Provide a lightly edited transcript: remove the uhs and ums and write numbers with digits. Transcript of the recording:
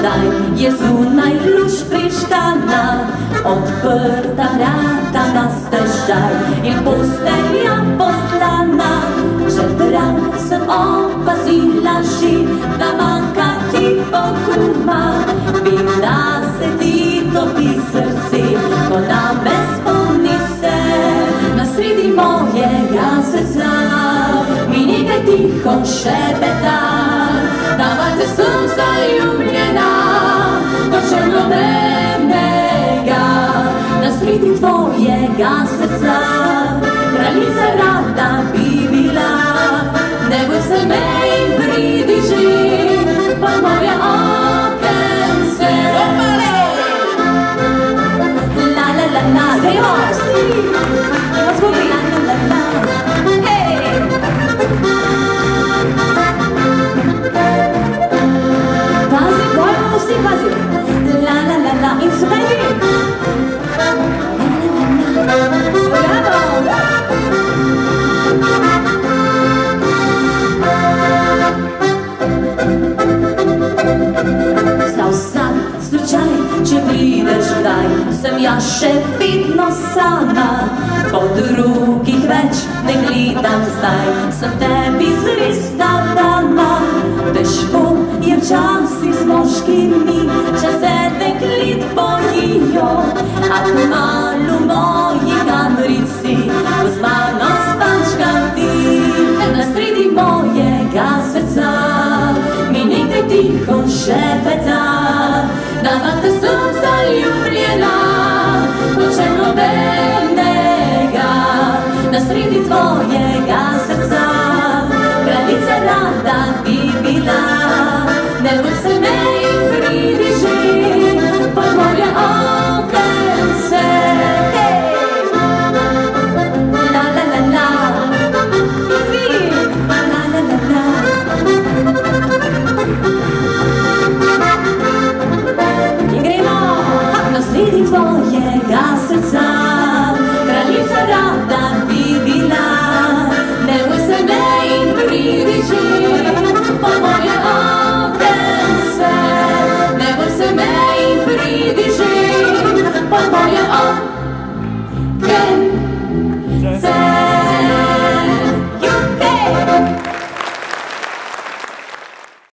zdaj je zunaj luč prižgana, odprta vrata na stežaj in postelja postlana. Že prej sem opazila že, da manjka ti poguma. Vem, da se ti topi srce, ko name spomni se. Na sredi mojega srca mi nekaj tiho šepeta, da vate sem zaljubljena do črno-belega. Na sredi tvojega srca kraljica rada bi bila, ne boj se me in pridi že pod moje okence. La la la la, zdaj hosti, zgodi la la la la, hej! Pazi, gor, pusti, pazi, la la la la, in sedaj vi! Za vsak slučaj, če prideš kdaj, sem jaz še vedno sama, po drugih več ne gledam zdaj, sem te